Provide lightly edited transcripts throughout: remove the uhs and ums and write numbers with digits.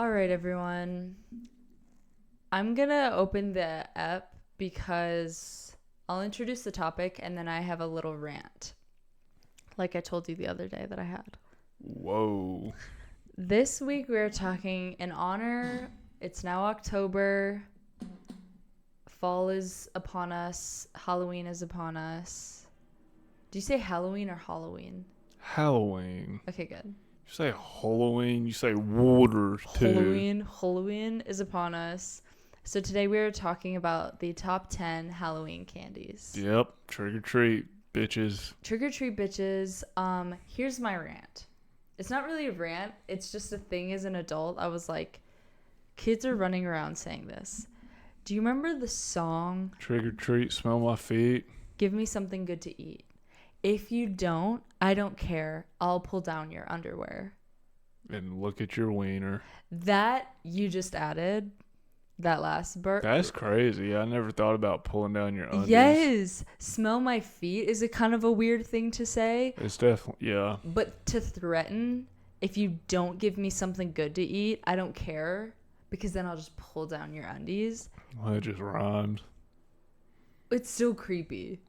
All right, everyone. I'm going to open the app because I'll introduce the topic and then I have a little rant. Like I told you the other day that I had. Whoa. This week we're talking in honor. It's now October. Fall is upon us. Halloween is upon us. Do you say Halloween or Halloween? Halloween. Okay, good. You say Halloween, you say water too. Halloween is upon us. So today we are talking about the top 10 Halloween candies. Yep. Trick or treat, bitches. Trick or treat, bitches. Here's my rant. It's not really a rant. It's just a thing as an adult. I was like, kids are running around saying this. Do you remember the song, Trick or treat, smell my feet. Give Me Something Good to Eat? If you don't, I don't care. I'll pull down your underwear. And look at your wiener. That you just added, that last part. That's crazy. I never thought about pulling down your undies. Yes. Smell my feet is a kind of a weird thing to say. It's definitely, yeah. But to threaten, if you don't give me something good to eat, I don't care. Because then I'll just pull down your undies. Well, it just rhymes. It's still creepy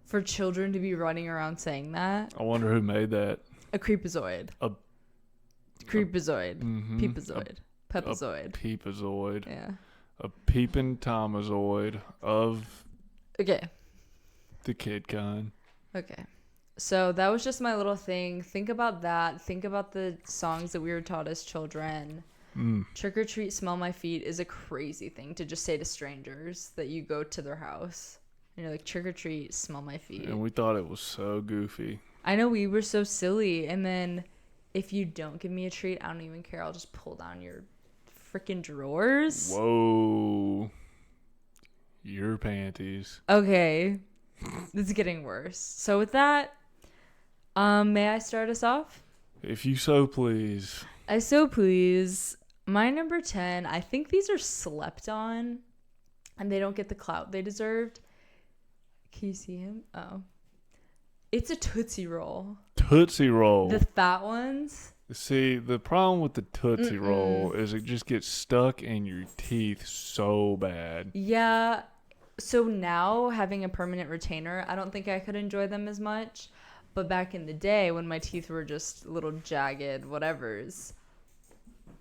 for children to be running around saying that. I wonder who made that. A creepazoid. Creepazoid. Peepazoid. Pepazoid. Peepazoid. Yeah. A peeping Tomazoid of Okay. the kid kind. Okay. So that was just my little thing. Think about that. Think about the songs that we were taught as children. Trick or treat, smell my feet is a crazy thing to just say to strangers that you go to their house. And you're like, trick or treat, smell my feet. And we thought it was so goofy. I know, we were so silly. And then if you don't give me a treat, I don't even care. I'll just pull down your freaking drawers. Whoa. Your panties. Okay. This is getting worse. So with that, may I start us off? If you so please. I so please. My number 10, I think these are slept on and they don't get the clout they deserved. Can you see him? Oh. It's a Tootsie Roll. Tootsie Roll. The fat ones. See, the problem with the Tootsie Roll is it just gets stuck in your teeth so bad. Yeah. So now having a permanent retainer, I don't think I could enjoy them as much. But back in the day when my teeth were just little jagged whatevers,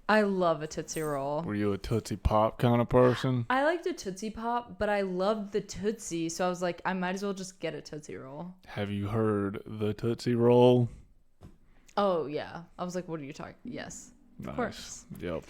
I love a Tootsie Roll. Were you a Tootsie Pop kind of person? I liked a Tootsie Pop, but I loved the Tootsie, so I was like, I might as well just get a Tootsie Roll. Have you heard the Tootsie Roll? Oh, yeah. I was like, what are you talking? Yes. Nice. Of course. Yep.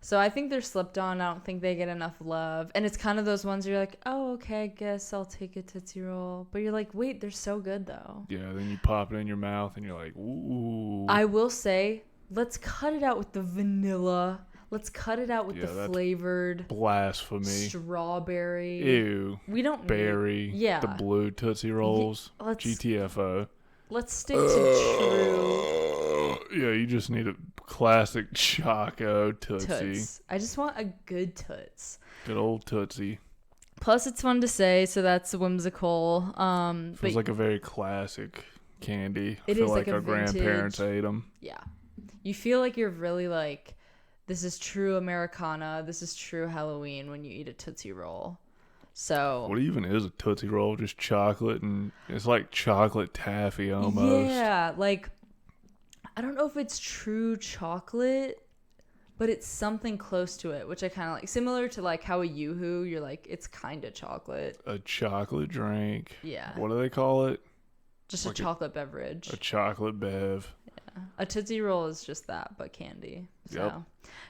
So I think they're slept on. I don't think they get enough love. And it's kind of those ones you're like, oh, okay, I guess I'll take a Tootsie Roll. But you're like, wait, they're so good, though. Yeah, then you pop it in your mouth and you're like, ooh. I will say, let's cut it out with the vanilla. Let's cut it out with the flavored blasphemy. Strawberry. Ew. We don't Berry. Yeah. The blue Tootsie Rolls. GTFO. Let's stick to true. Yeah, you just need a classic Choco Tootsie. Toots. I just want a good Toots. Good old Tootsie. Plus, it's fun to say, so that's whimsical. Feels like a very classic candy. It I feel is like like a our grandparents ate them. Yeah. You feel like you're really like, this is true Americana. This is true Halloween when you eat a Tootsie Roll. So. What even is a Tootsie Roll? Just chocolate, and it's like chocolate taffy almost. Yeah, like, I don't know if it's true chocolate, but it's something close to it, which I kind of like. Similar to like how a Yoo-hoo, you're like, it's kind of chocolate. A chocolate drink. Yeah. What do they call it? Just like a chocolate beverage. A chocolate bev. Yeah. A Tootsie Roll is just that, but candy. So, Yep.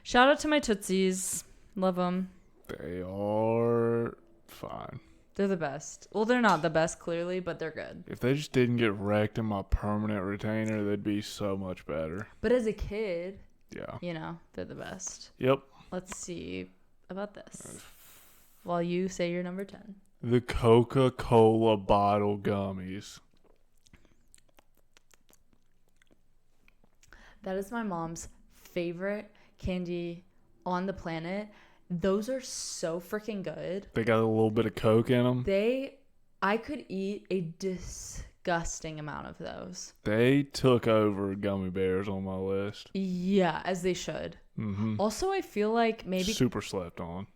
Shout out to my Tootsies. Love them. They are fine. They're the best. Well, they're not the best, clearly, but they're good. If they just didn't get wrecked in my permanent retainer, they'd be so much better. But as a kid, Yeah. you know, they're the best. Yep. Let's see about this. While you say your number 10. The Coca-Cola bottle gummies. That is my mom's favorite candy on the planet. Those are so freaking good. They got a little bit of Coke in them. I could eat a disgusting amount of those. They took over gummy bears on my list. Yeah, as they should. Mm-hmm. Also, I feel like maybe Super slept on.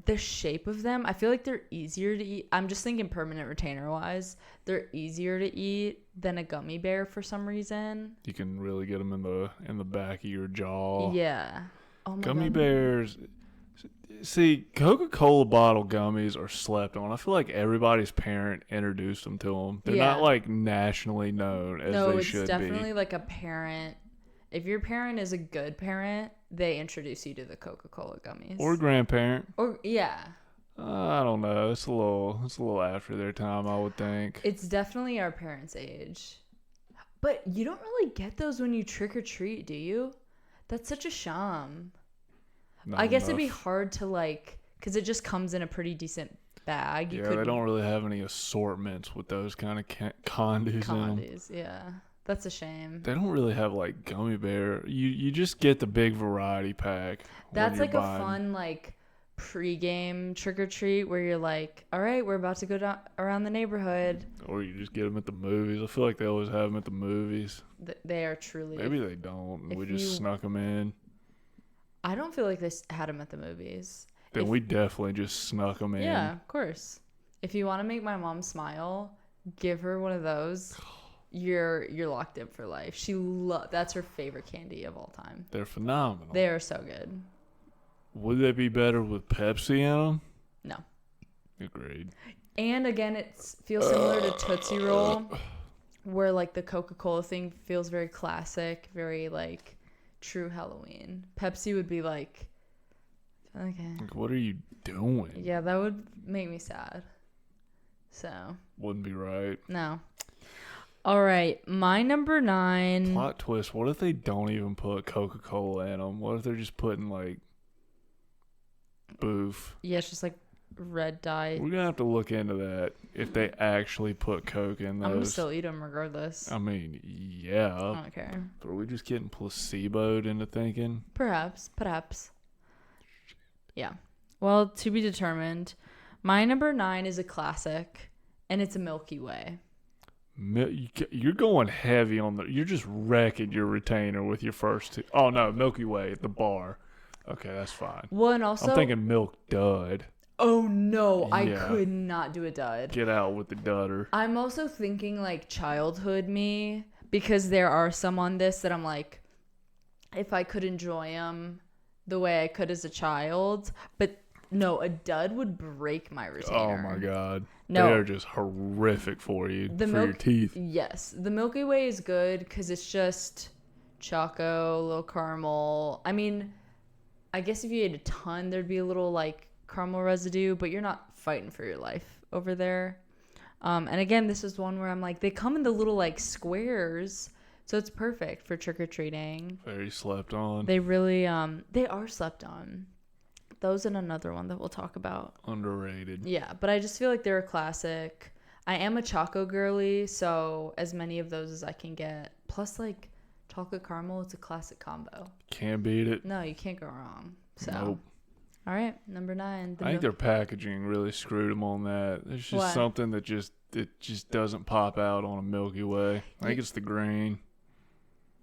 the shape of them, I feel like they're easier to eat. I'm just thinking permanent retainer wise. They're easier to eat than a gummy bear for some reason. You can really get them in the back of your jaw. Yeah. Oh my Gummy God. bears. See, Coca-Cola bottle gummies are slept on. I feel like everybody's parent introduced them to them. They're Yeah. not like nationally known as No, they it's should definitely be. like a parent. If your parent is a good parent, they introduce you to the Coca-Cola gummies. Or grandparent. Or yeah. I don't know. It's a little after their time, I would think. It's definitely our parents' age. But you don't really get those when you trick or treat, do you? That's such a shame. Not I guess it'd be enough. hard to like, because it just comes in a pretty decent bag. Yeah, they don't really have any assortments with those kind of condoos in them. Condies, yeah. That's a shame. They don't really have like gummy bear. You just get the big variety pack. That's like a fun like pre-game trick or treat where you're like, all right, we're about to go down around the neighborhood. Or you just get them at the movies. I feel like they always have them at the movies. They are truly. Maybe they don't. if We just snuck them in. I don't feel like they had them at the movies. Then we definitely just snuck them in. Yeah, of course. If you want to make my mom smile, give her one of those. You're locked in for life. That's her favorite candy of all time. They're phenomenal. They are so good. Would they be better with Pepsi in them? No. Agreed. And again, it feels similar to Tootsie Roll, where like the Coca-Cola thing feels very classic, very like true Halloween. Pepsi would be like, okay. Like, what are you doing? Yeah, that would make me sad. So. Wouldn't be right. No. All right, my number 9. Plot twist. What if they don't even put Coca-Cola in them? What if they're just putting like boof? Yeah, it's just like red dye. We're gonna have to look into that if they actually put Coke in those. I'm gonna still eat them regardless. I mean, yeah. I don't care. But are we just getting placeboed into thinking? Perhaps. Yeah. Well, to be determined. My number 9 is a classic, and it's a Milky Way. You're going heavy on you're just wrecking your retainer with your first two. Oh no, Milky Way at the bar. Okay, that's fine. Well, and also I'm thinking Milk Dud. Oh no, I Yeah. could not do a dud. Get out with the dudder. I'm also thinking like childhood me, because there are some on this that I'm like, if I could enjoy them the way I could as a child, but no, a dud would break my retainer. Oh my god. No. They're just horrific for you, your teeth. Yes, the Milky Way is good because it's just choco, a little caramel. I mean, I guess if you ate a ton, there'd be a little like caramel residue, but you're not fighting for your life over there. And again, this is one where I'm like, they come in the little like squares, so it's perfect for trick-or-treating. Very slept on. They really, they are slept on. Those and another one that we'll talk about. Underrated. Yeah, but I just feel like they're a classic. I am a choco girly, so as many of those as I can get. Plus, like, chocolate caramel, it's a classic combo. Can't beat it. No, you can't go wrong. So, Nope. All right, number 9. I think their packaging really screwed them on that. There's just What? something that just doesn't pop out on a Milky Way. I think it's the green.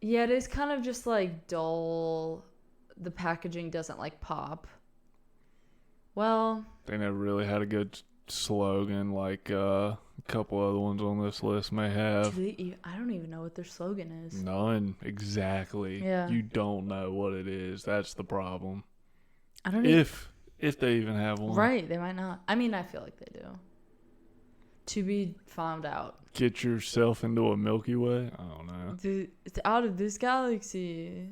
Yeah, it is kind of just like dull. The packaging doesn't like pop. Well, They never really had a good slogan like a couple other ones on this list may have. I don't even know what their slogan is. None. Exactly. Yeah. You don't know what it is. That's the problem. I don't even. If they even have one. Right, they might not. I mean, I feel like they do. To be found out. Get yourself into a Milky Way? I don't know. It's out of this galaxy.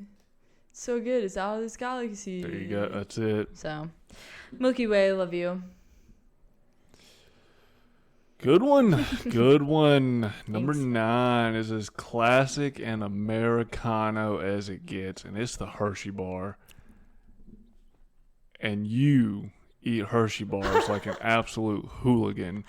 It's so good. It's out of this galaxy. There you go. That's it. So, Milky Way, love you. Good one. Good one. Number 9 is as classic and Americano as it gets, and it's the Hershey bar. And you eat Hershey bars like an absolute hooligan.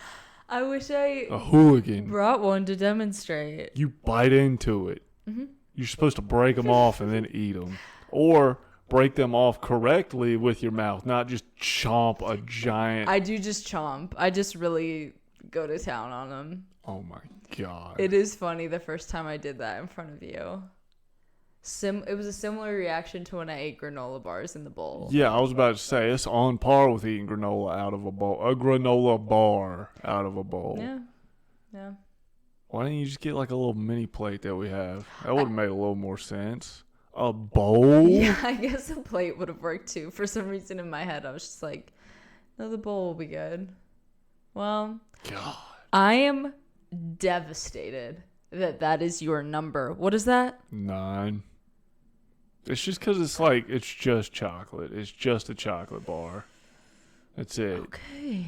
I wish I A hooligan. brought one to demonstrate. You bite into it. Mm-hmm. You're supposed to break them off and then eat them. Or break them off correctly with your mouth, not just chomp a giant. I do just chomp. I just really go to town on them. Oh my God. It is funny the first time I did that in front of you. It was a similar reaction to when I ate granola bars in the bowl. Yeah, I was about to say it's on par with eating granola out of a bowl. A granola bar out of a bowl. Yeah. Yeah. Why didn't you just get like a little mini plate that we have? That would have made a little more sense. A bowl? Yeah, I guess a plate would have worked too. For some reason in my head, I was just like, no, the bowl will be good. Well, God. I am devastated that is your number. What is that? 9. It's just because it's just chocolate. It's just a chocolate bar. That's it. Okay.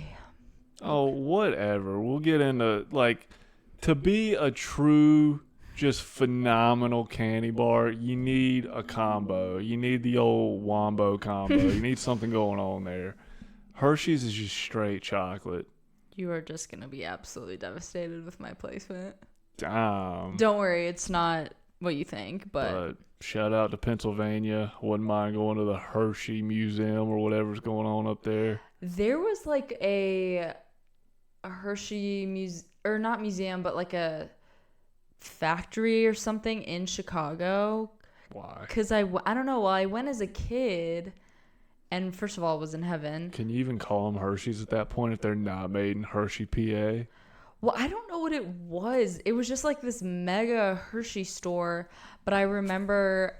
Oh, whatever. We'll get into, to be a true, just phenomenal candy bar, you need a combo. You need the old Wombo combo. You need something going on there. Hershey's is just straight chocolate. You are just going to be absolutely devastated with my placement. Damn. Don't worry, it's not what you think, but shout out to Pennsylvania. Wouldn't mind going to the Hershey Museum or whatever's going on up there. There was like a Hershey museum, or not museum, but like a factory or something in Chicago. Why? Because I don't know. Well, I went as a kid, and first of all, it was in heaven. Can you even call them Hershey's at that point if they're not made in Hershey, PA? Well, I don't know what it was. It was just like this mega Hershey store, but I remember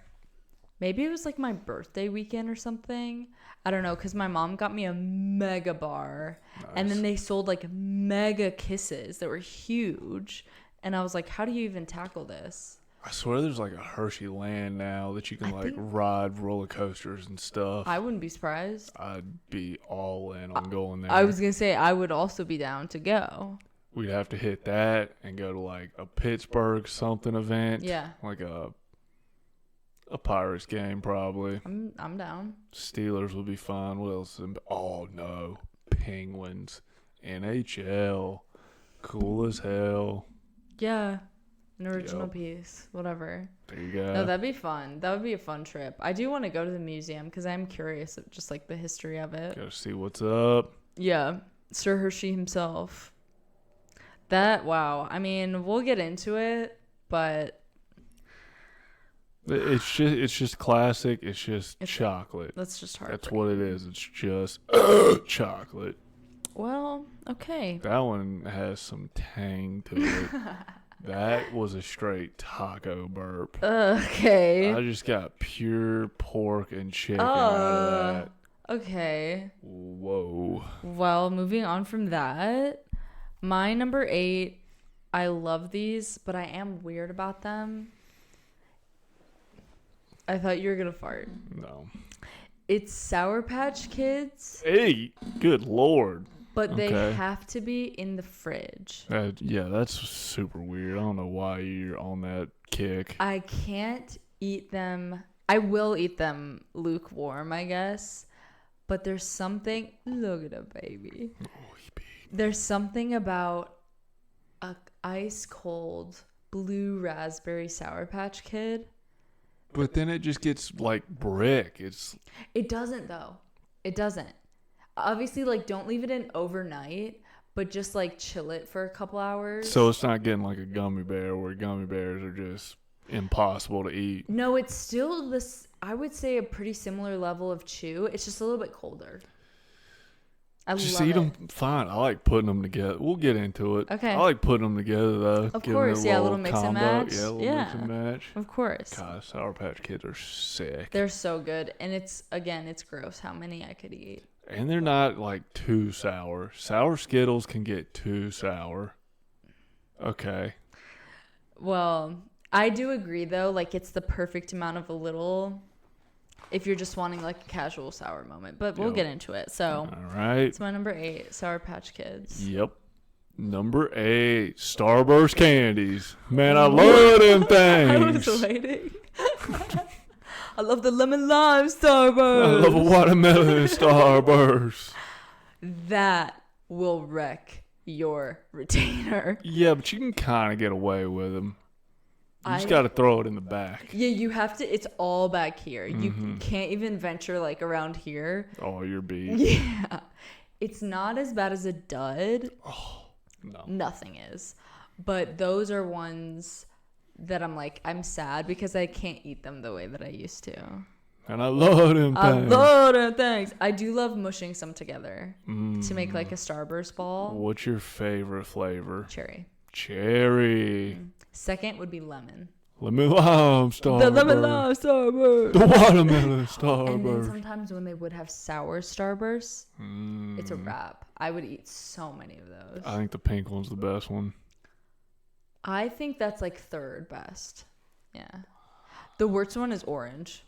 maybe it was like my birthday weekend or something. I don't know, because my mom got me a mega bar, nice. And then they sold like mega kisses that were huge. And I was like, how do you even tackle this? I swear there's like a Hershey land now that you can ride roller coasters and stuff. I wouldn't be surprised. I'd be all in on going there. I was going to say, I would also be down to go. We'd have to hit that and go to like a Pittsburgh something event. Yeah. Like a Pirates game probably. I'm down. Steelers would be fun. What else? Oh no. Penguins. NHL. Cool as hell. Yeah. An original piece. Whatever. There you go. No, that'd be fun. That would be a fun trip. I do want to go to the museum because I'm curious of just like the history of it. Gotta see what's up. Yeah. Sir Hershey himself. Wow. I mean, we'll get into it, but it's just classic. It's chocolate. That's just hard. That's what it is. It's just chocolate. Well, okay. That one has some tang to it. That was a straight taco burp. Okay. I just got pure pork and chicken out of that. Okay. Whoa. Well, moving on from that. My number 8, I love these, but I am weird about them. I thought you were going to fart. No. It's Sour Patch Kids. 8? Good Lord. But they have to be in the fridge. Yeah, that's super weird. I don't know why you're on that kick. I can't eat them. I will eat them lukewarm, I guess. But there's something. Look at a baby. There's something about a ice cold blue raspberry Sour Patch Kid. But then it just gets like brick. It doesn't though. It doesn't. Obviously, like don't leave it in overnight, but just like chill it for a couple hours. So it's not getting like a gummy bear where gummy bears are just impossible to eat. No, it's still this. I would say a pretty similar level of chew. It's just a little bit colder. I just love eat it. them fine. I like putting them together. We'll get into it. Okay. I like putting them together though. Of course, a little mix and match. Yeah, a little mix and match. Of course. God, Sour Patch Kids are sick. They're so good, and it's gross how many I could eat. And they're not like too sour. Sour Skittles can get too sour. Okay. Well, I do agree though. Like it's the perfect amount of a little. If you're just wanting like a casual sour moment, but we'll get into it. So, all right. It's my number 8, Sour Patch Kids. Yep. Number 8, Starburst candies. Man, I love them things. I was waiting. I love the lemon lime Starburst. I love a watermelon Starburst. That will wreck your retainer. Yeah, but you can kind of get away with them. You just got to throw it in the back. Yeah, you have to. It's all back here. Mm-hmm. You can't even venture like around here. Oh, you're beat. Yeah. It's not as bad as a dud. Oh, no. Nothing is. But those are ones that I'm like, I'm sad because I can't eat them the way that I used to. And I love them I things. love them things. I do love mushing some together to make like a Starburst ball. What's your favorite flavor? Cherry. Cherry. Second would be lemon. Lemon lime Starburst. The lemon lime Starburst. The watermelon Starburst. And then sometimes when they would have sour Starbursts, it's a wrap. I would eat so many of those. I think the pink one's the best one. I think that's like third best. Yeah. The worst one is orange.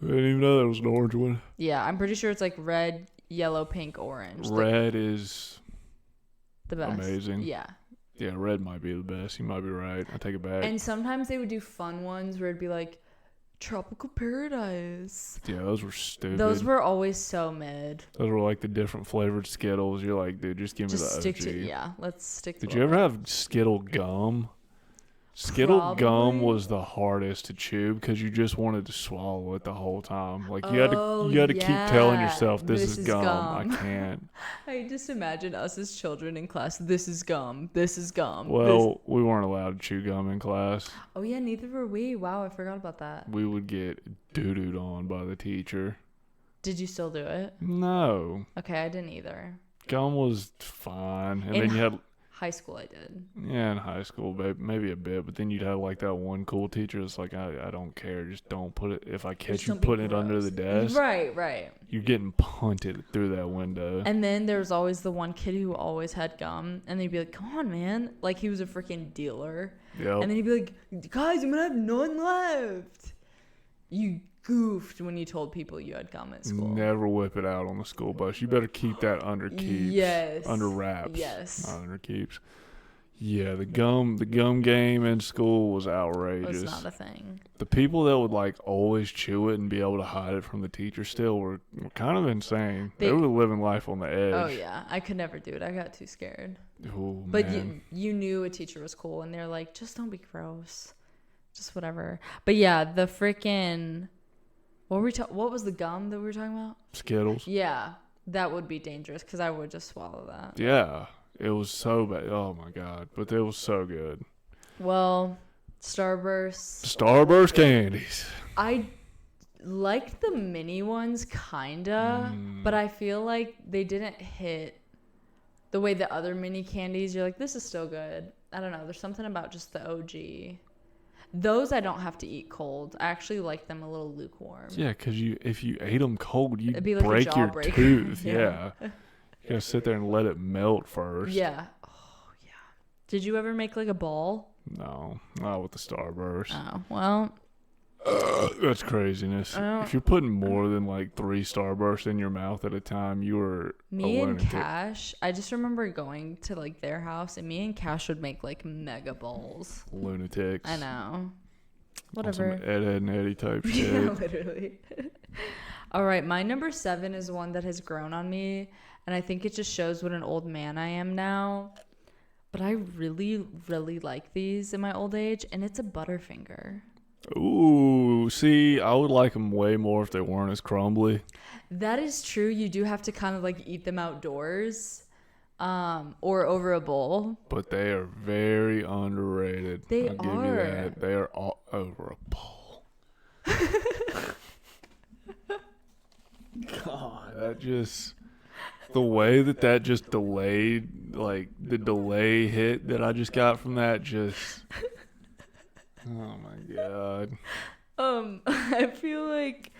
I didn't even know there was an orange one. Yeah, I'm pretty sure it's like red, yellow, pink, orange. Red is the best. Amazing. Yeah. Yeah, red might be the best. You might be right. I take it back. And sometimes they would do fun ones where it'd be like Tropical Paradise. Yeah, those were stupid. Those were always so mid. Those were like the different flavored Skittles. You're like, dude, just give me the OG. Stick to let's stick to Did you ever have Skittle gum? Skittle gum was the hardest to chew because you just wanted to swallow it the whole time. Like you had to keep telling yourself, this is gum. I can't. I just imagine us as children in class. This is gum. This is gum. Well, we weren't allowed to chew gum in class. Oh yeah, neither were we. Wow, I forgot about that. We would get doo-dooed on by the teacher. Did you still do it? No. Okay, I didn't either. Gum was fine. And In then you had... high school I did. Yeah, in high school, maybe a bit. But then you'd have like that one cool teacher that's like, I don't care. Just don't put it... If I catch you putting it under the desk... Right. You're getting punted through that window. And then there was always the one kid who always had gum. And they'd be like, come on, man. Like he was a freaking dealer. Yep. And then he'd be like, guys, I'm going to have none left. You goofed when you told people you had gum at school. Never whip it out on the school bus. You better keep that under keeps. Yes. Under wraps. Yes. Not under keeps. Yeah, the gum game in school was outrageous. It was not a thing. The people that would like always chew it and be able to hide it from the teacher still were kind of insane. They were living life on the edge. Oh yeah, I could never do it. I got too scared. Oh, but man. you knew a teacher was cool, and they're like, just don't be gross, just whatever. But yeah, the freaking what was the gum that we were talking about? Skittles. Yeah, that would be dangerous because I would just swallow that. Yeah. It was so bad. Oh, my God. But it was so good. Well, Starburst. Starburst candies. I liked the mini ones, kinda. But I feel like they didn't hit the way the other mini candies. You're like, this is still good. I don't know. There's something about just the OG. Those I don't have to eat cold. I actually like them a little lukewarm. Yeah, because if you ate them cold, you'd like break your tooth. Yeah. You gotta sit there and let it melt first. Yeah. Oh, yeah. Did you ever make like a ball? No, not with the Starburst. Oh, well. That's craziness. If you're putting more than like 3 Starbursts in your mouth at a time, you were Me and Cash, I just remember going to like their house, and me and Cash would make like mega bowls. Lunatics. I know. Whatever. On some Ed, and Eddie type shit. Yeah, literally. All right, my number 7 is one that has grown on me, and I think it just shows what an old man I am now. But I really, really like these in my old age, and it's a Butterfinger. Ooh, see, I would like them way more if they weren't as crumbly. That is true. You do have to kind of like eat them outdoors, or over a bowl. But they are very underrated. I'll give you that. They are all over a bowl. God, that just... The way that just delayed, like the delay hit that I just got from that just... Oh my God. I feel like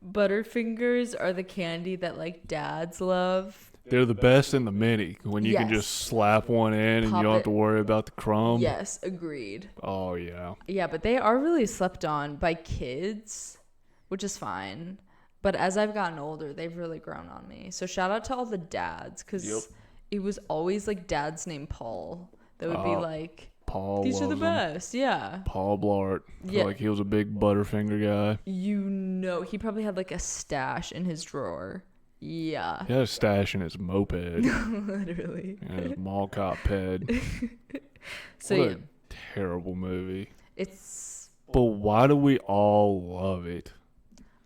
Butterfingers are the candy that like dads love. They're the best in the mini when you can just slap one in and you don't have to worry about the crumb. Yes, agreed. Oh yeah. Yeah, but they are really slept on by kids, which is fine. But as I've gotten older, they've really grown on me. So shout out to all the dads, because it was always like dads named Paul that would be like, Paul, these are the best. Yeah. Paul Blart. I feel like he was a big Butterfinger guy. You know, he probably had like a stash in his drawer. Yeah. He had a stash in his moped. Literally. And his mall cop ped. So what a terrible movie. It's... But why do we all love it?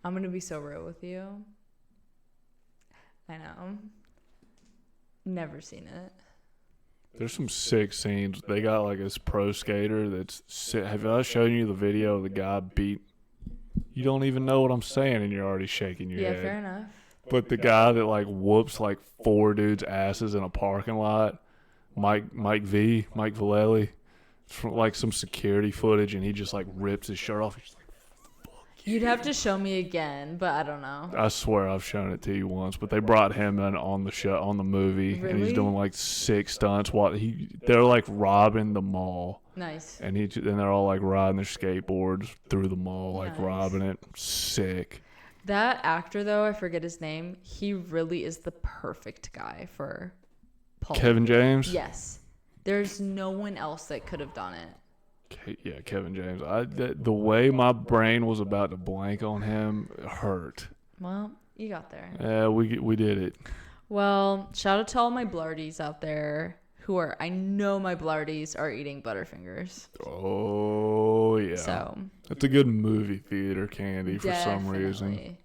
I'm going to be so real with you. I know. Never seen it. There's some sick scenes. They got like this pro skater that's sick. Have I shown you the video of the guy beat? You don't even know what I'm saying, and you're already shaking your head. Yeah, fair enough. But the guy that like whoops like 4 dudes' asses in a parking lot, Mike Vallely, from like some security footage, and he just like rips his shirt off. He's like, You'd have to show me again, but I don't know. I swear I've shown it to you once, but they brought him in on the show, on the movie, and he's Really? doing like 6 stunts while they're like robbing the mall. Nice. And they're all like riding their skateboards through the mall, like Nice. robbing it. Sick. That actor, though, I forget his name. He really is the perfect guy for Paul. Kevin James? Yes. There's no one else that could have done it. Yeah, Kevin James. The way my brain was about to blank on him hurt. Well, you got there. Yeah, we did it. Well, shout out to all my blardies out there I know my blardies are eating Butterfingers. Oh, yeah. So. It's a good movie theater candy for some reason. Definitely.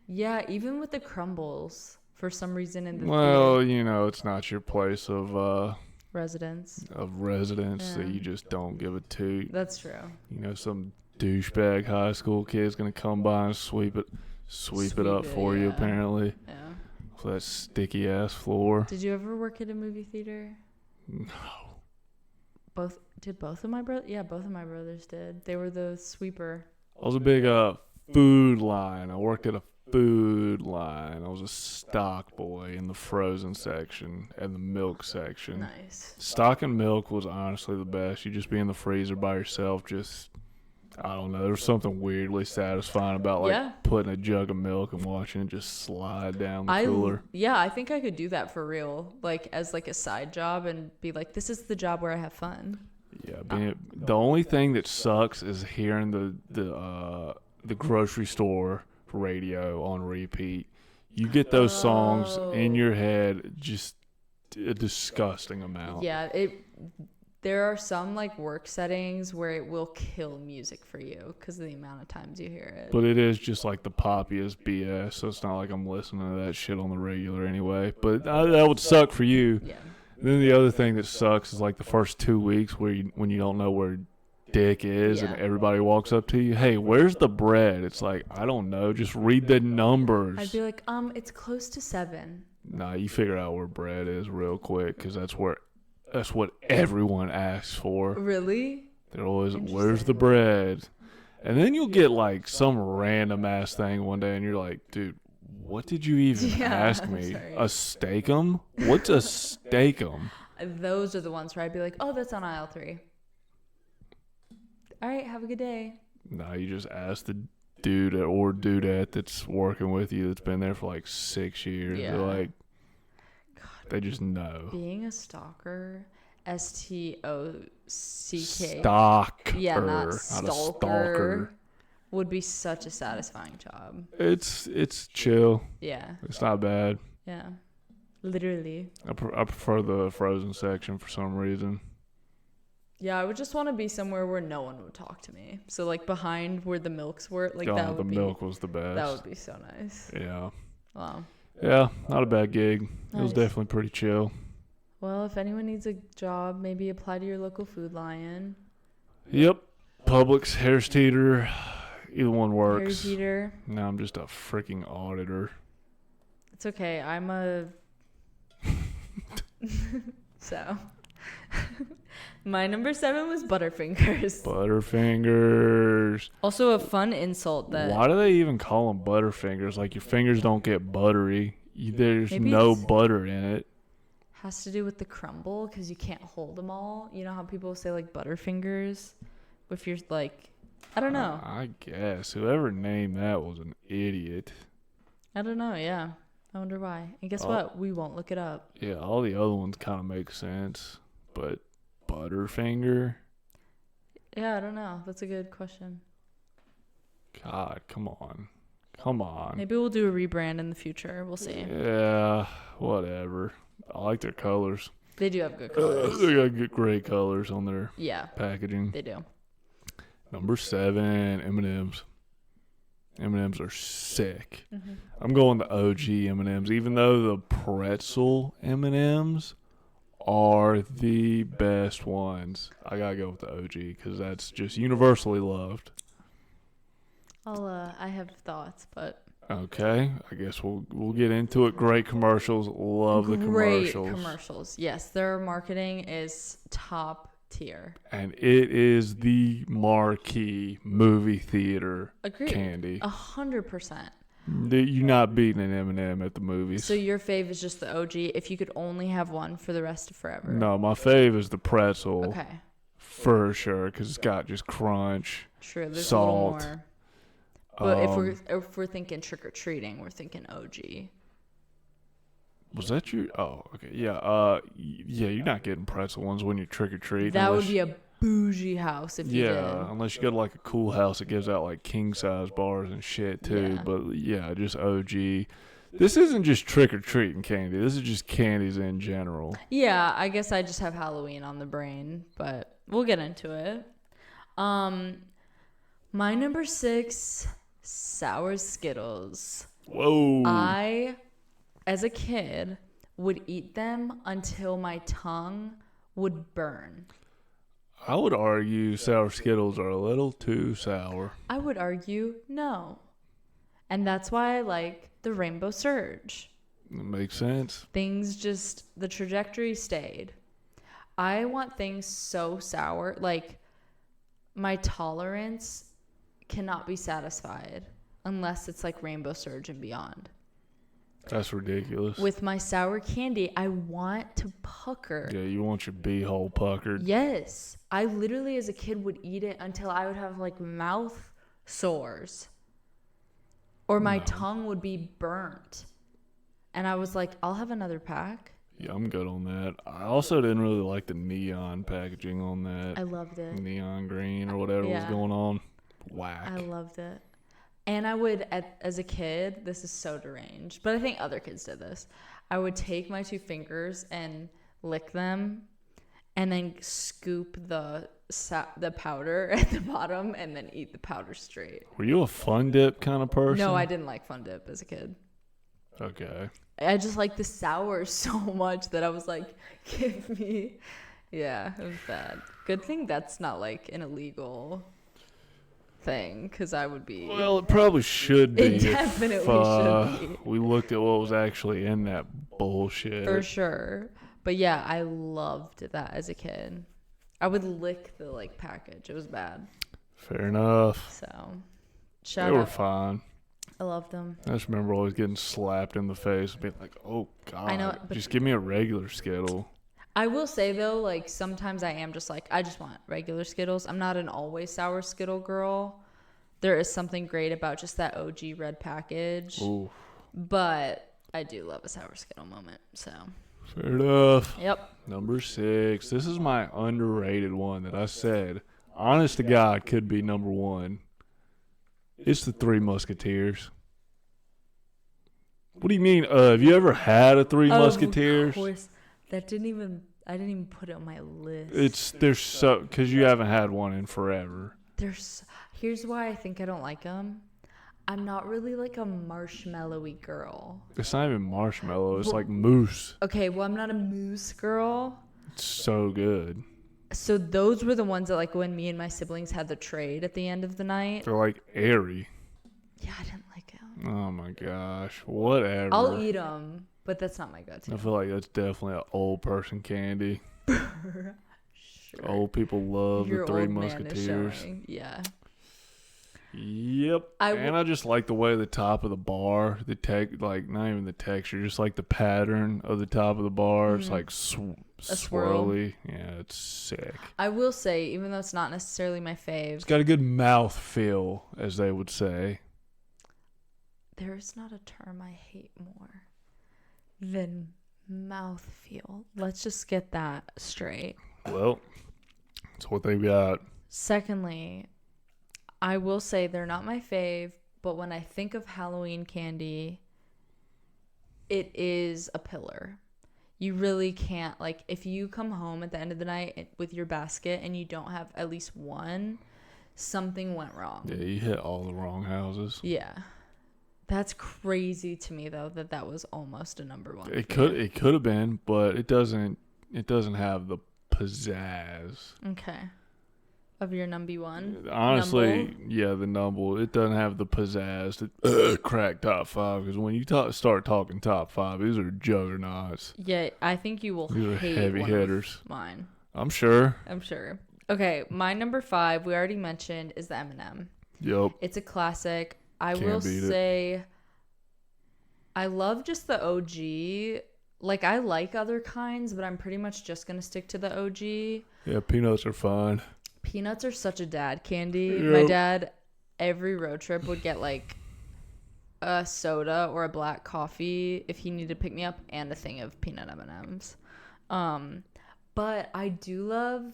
Yeah, even with the crumbles, for some reason in the Well, theater. you know, it's not your place of Residence. residence that you just don't give a toot. That's true. You know, some douchebag high school kid's gonna come by and sweep it up for you, apparently. Yeah. For that sticky ass floor. Did you ever work at a movie theater? No. Did both of my brothers? Yeah, both of my brothers did. They were the sweeper. I was a big food line. I worked at a food line. I was a stock boy in the frozen section and the milk section. Nice. Stock and milk was honestly the best. You just be in the freezer by yourself, just, I don't know. There was something weirdly satisfying about putting a jug of milk and watching it just slide down the cooler. Yeah, I think I could do that for real, like as like a side job, and be like, this is the job where I have fun. Yeah, the only thing that sucks is hearing the grocery store radio on repeat. You get those songs in your head just a disgusting amount. Yeah, there are some like work settings where it will kill music for you because of the amount of times you hear it. But it is just like the poppiest BS, so it's not like I'm listening to that shit on the regular anyway. But that would suck for you. Yeah. Then the other thing that sucks is like the first 2 weeks when you don't know where dick is and everybody walks up to you, hey, where's the bread? It's like, I don't know, just read the numbers. I'd be like, it's close to 7. Nah, you figure out where bread is real quick because that's what everyone asks for. Really? They're always, where's the bread? And then you'll get like some random ass thing one day and you're like, dude, what did you even ask me? A steak-um? What's a steak-um? Those are the ones where I'd be like, oh, that's on aisle 3. All right, have a good day. Nah, you just ask the dude or dudette that's working with you that's been there for like 6 years. Yeah. They're like, God, they just know. being a stalker, STOCK. Stalker. Yeah, not not a stalker. stalker. Would be such a satisfying job. It's chill. Yeah. It's not bad. Yeah. Literally. I prefer the frozen section for some reason. Yeah, I would just want to be somewhere where no one would talk to me. So like behind where the milks were, like that would be. Milk was the best. That would be so nice. Yeah. Wow. Yeah, not a bad gig. Nice. It was definitely pretty chill. Well, if anyone needs a job, maybe apply to your local Food Lion. Yep. Publix, Harris Teeter, either one works. Harry Peter. Now I'm just a freaking auditor. It's okay. I'm a. So. My number 7 was Butterfingers. Butterfingers. Also a fun insult that. Why do they even call them Butterfingers? Like your fingers don't get buttery. There's Maybe no butter in it. Has to do with the crumble because you can't hold them all. You know how people say like Butterfingers? If you're like, I don't know. I guess. Whoever named that was an idiot. I don't know. Yeah. I wonder why. And guess what? We won't look it up. Yeah, all the other ones kind of make sense. But Butterfinger? Yeah, I don't know. That's a good question. God, come on. Come on. Maybe we'll do a rebrand in the future. We'll see. Yeah, whatever. I like their colors. They do have good colors. They got good, great colors on their packaging. They do. Number 7, M&M's. M&M's are sick. Mm-hmm. I'm going the OG M&M's, even though the pretzel M&M's are the best ones. I gotta go with the OG because that's just universally loved. I have thoughts, but Okay, I guess we'll get into it. Great commercials. Love the commercials. great commercials. Yes, their marketing is top tier. And it is the marquee movie theater Agreed. candy. 100%. You're not beating an M&M at the movies. So your fave is just the OG. If you could only have one for the rest of forever. No, my fave is the pretzel. Okay. For sure, because it's got just crunch. True. There's salt. a little more. But if we're thinking trick or treating, we're thinking OG. Was that your? Oh, okay. Yeah. Yeah. You're not getting pretzel ones when you trick or treat. That would be a bougie house if you did. Yeah, unless you go to like a cool house that gives out like king size bars and shit too. Yeah. But yeah, just OG. This isn't just trick or treating candy. This is just candies in general. Yeah, I guess I just have Halloween on the brain, but we'll get into it. My number 6, sour Skittles. Whoa. I, as a kid, would eat them until my tongue would burn. I would argue sour Skittles are a little too sour. I would argue no. And that's why I like the Rainbow Surge. That makes sense. The trajectory stayed. I want things so sour. Like, my tolerance cannot be satisfied unless it's like Rainbow Surge and beyond. That's ridiculous. With my sour candy, I want to pucker. Yeah, you want your beehole puckered. Yes. I literally, as a kid, would eat it until I would have, like, mouth sores. Or my tongue would be burnt. And I was like, I'll have another pack. Yeah, I'm good on that. I also didn't really like the neon packaging on that. I loved it. Neon green or whatever was going on. Whack. I loved it. And I would, as a kid, this is so deranged, but I think other kids did this. I would take my 2 fingers and lick them and then scoop the powder at the bottom and then eat the powder straight. Were you a Fun Dip kind of person? No, I didn't like Fun Dip as a kid. Okay. I just liked the sour so much that I was like, give me. Yeah, it was bad. Good thing that's not like an illegal thing, because I would be. Well, it probably should be. It definitely should be. We looked at what was actually in that bullshit. For sure. But yeah, I loved that as a kid. I would lick the like package. It was bad. Fair enough. So, they were fine. I loved them. I just remember always getting slapped in the face and being like, oh, God. I know, just give me a regular Skittle. I will say, though, like, sometimes I am just like, I just want regular Skittles. I'm not an always sour Skittle girl. There is something great about just that OG red package. Ooh. But I do love a sour Skittle moment, so. Fair enough. Yep. Number 6. This is my underrated one that I said, honest to God, could be number 1. It's the Three Musketeers. What do you mean? Have you ever had a Three Musketeers? Of course. I didn't even put it on my list. Because you haven't had one in forever. Here's why I think I don't like them. I'm not really like a marshmallowy girl. It's not even marshmallow. It's like mousse. Okay, well, I'm not a mousse girl. It's so good. So those were the ones that, like, when me and my siblings had the trade at the end of the night. They're like airy. Yeah, I didn't like them. Oh my gosh. Whatever. I'll eat them, but that's not my go-to. I feel like that's definitely an old person candy. Sure. Old people love Your the Three old man Musketeers. is showing. Yeah. Yep. And I just like the way the top of the bar, like not even the texture, just like the pattern of the top of the bar. It's like swirly. Yeah, it's sick. I will say, even though it's not necessarily my fave, It's got a good mouth feel, as they would say. there's not a term I hate more than mouth feel. Let's just get that straight. Well, that's what they've got. Secondly, I will say they're not my fave, but when I think of Halloween candy, it is a pillar. You really can't, like, if you come home at the end of the night with your basket and you don't have at least one, something went wrong. Yeah, you hit all the wrong houses. Yeah. That's crazy to me, though, that was almost a number 1. It could have been, but it doesn't it doesn't have the pizzazz. Okay. Of your number one? Honestly, Numble? yeah, the Numble. It doesn't have the pizzazz to crack top 5, because when you start talking top 5, these are juggernauts. Yeah, I think you will These are hate heavy one hitters. of mine. I'm sure. Okay, my number 5, we already mentioned, is the M&M. Yep. It's a classic. I Can't will beat it. say I love just the OG. Like, I like other kinds, but I'm pretty much just going to stick to the OG. Yeah, peanuts are fine. Peanuts are such a dad candy. Yep. My dad, every road trip, would get, like, a soda or a black coffee if he needed to pick me up, and a thing of peanut M&Ms. But I do love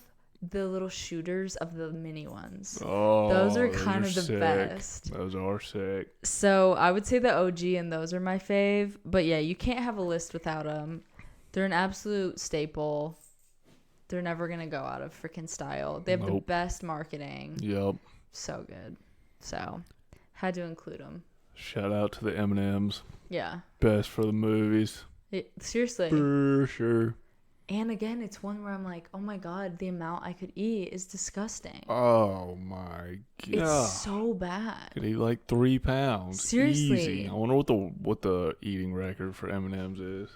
the little shooters of the mini ones. Oh, those are kind of the sick. best. Those are sick. So I would say the OG and those are my fave. But yeah, you can't have a list without them. They're an absolute staple. They're never going to go out of freaking style. They have the best marketing. Yep. So good. So had to include them. Shout out to the M&Ms. Yeah. Best for the movies. Seriously. For sure. And again, it's one where I'm like, oh my God, the amount I could eat is disgusting. Oh my God. It's so bad. Could eat like 3 pounds. Seriously. Easy. I wonder what the eating record for M&Ms is.